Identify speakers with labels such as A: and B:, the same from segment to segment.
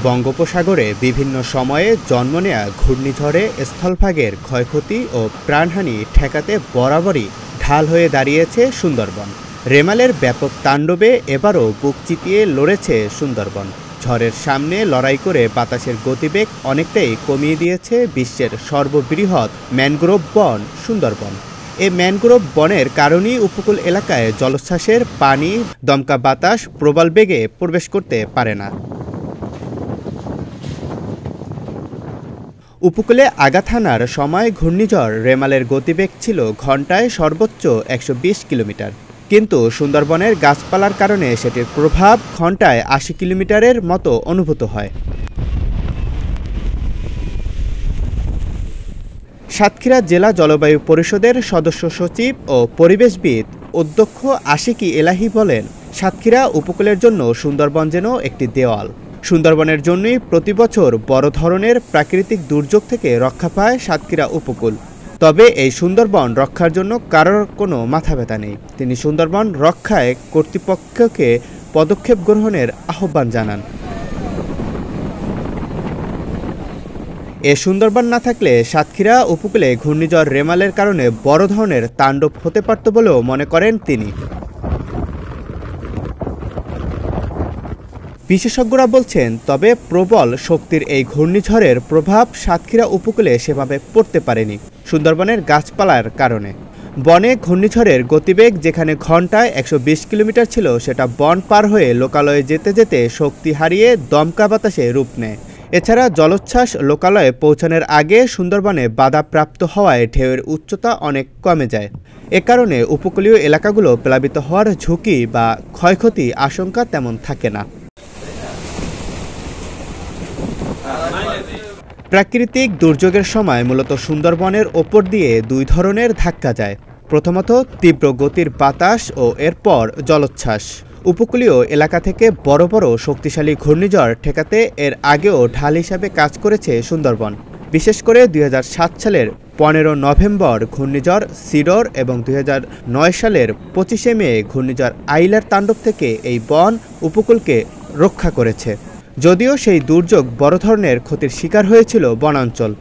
A: বঙ্গোপসাগরে বিভিন্ন সময়ে জন্ম নেয়া ঘূর্ণিঝড়ে স্থলভাগের ক্ষয়ক্ষতি ও প্রাণহানি ঠেকাতে বরাবরই ঢাল হয়ে দাঁড়িয়েছে সুন্দরবন। রেমালের ব্যাপক তাণ্ডবে এবারও বুক চিতিয়ে লড়েছে সুন্দরবন। ঝড়ের সামনে লড়াই করে বাতাসের গতিবেগ অনেকটাই কমিয়ে দিয়েছে বিশ্বের সর্ববৃহৎ ম্যানগ্রোভ বন সুন্দরবন। এই ম্যানগ্রোভ বনের কারণেই উপকূল এলাকায় জলোচ্ছ্বাসের পানি, দমকা বাতাস প্রবল বেগে প্রবেশ করতে পারে না। উপকূলে আঘাত হানার সময় ঘূর্ণিঝড় রেমালের গতিবেগ ছিল ঘন্টায় সর্বোচ্চ ১২০ কিলোমিটার, কিন্তু সুন্দরবনের গাছপালার কারণে সেটির প্রভাব ঘন্টায় ৮০ কিলোমিটারের মতো অনুভূত হয়। সাতক্ষীরা জেলা জলবায়ু পরিষদের সদস্য সচিব ও পরিবেশবিদ অধ্যক্ষ আশিকি এলাহি বলেন, সাতক্ষীরা উপকূলের জন্য সুন্দরবন যেন একটি দেওয়াল। সুন্দরবনের জন্যই প্রতিবছর বড় ধরনের প্রাকৃতিক দুর্যোগ থেকে রক্ষা পায় সাতক্ষীরা উপকূল। তবে এই সুন্দরবন রক্ষার জন্য কারোর কোনো মাথা ব্যথা নেই। তিনি সুন্দরবন রক্ষায় কর্তৃপক্ষকে পদক্ষেপ গ্রহণের আহ্বান জানান। এ সুন্দরবন না থাকলে সাতক্ষীরা উপকূলে ঘূর্ণিঝড় রেমালের কারণে বড় ধরনের তাণ্ডব হতে পারত বলেও মনে করেন তিনি। বিশেষজ্ঞরা বলছেন, তবে প্রবল শক্তির এই ঘূর্ণিঝড়ের প্রভাব সাতক্ষীরা উপকূলে সেভাবে পড়তে পারেনি সুন্দরবনের গাছপালার কারণে। বনে ঘূর্ণিঝড়ের গতিবেগ যেখানে ঘন্টায় ১২০ কিলোমিটার ছিল, সেটা বন পার হয়ে লোকালয়ে যেতে যেতে শক্তি হারিয়ে দমকা বাতাসে রূপ নেয়। এছাড়া জলোচ্ছ্বাস লোকালয়ে পৌঁছানোর আগে সুন্দরবনে বাধাপ্রাপ্ত হওয়ায় ঢেউয়ের উচ্চতা অনেক কমে যায়। এ কারণে উপকূলীয় এলাকাগুলো প্লাবিত হওয়ার ঝুঁকি বা ক্ষয়ক্ষতি আশঙ্কা তেমন থাকে না। প্রাকৃতিক দুর্যোগের সময় মূলত সুন্দরবনের ওপর দিয়ে দুই ধরনের ধাক্কা যায়। প্রথমত তীব্র গতির বাতাস ও এরপর জলোচ্ছ্বাস। উপকূলীয় এলাকা থেকে বড় বড় শক্তিশালী ঘূর্ণিঝড় ঠেকাতে এর আগেও ঢাল হিসাবে কাজ করেছে সুন্দরবন। বিশেষ করে ২০০৭ সালের ১৫ নভেম্বর ঘূর্ণিঝড় সিডর এবং ২০০৯ সালের ২৫শে মে ঘূর্ণিঝড় আইলার তাণ্ডব থেকে এই বন উপকূলকে রক্ষা করেছে। যদিও সেই দুর্যোগ বড় ধরনের ক্ষতির শিকার হয়েছিল বনাঞ্চল।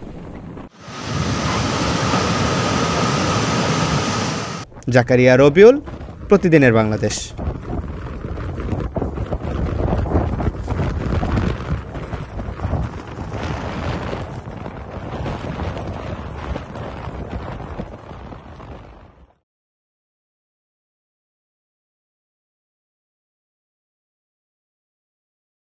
A: জাকারিয়া রবিউল, প্রতিদিনের বাংলাদেশ।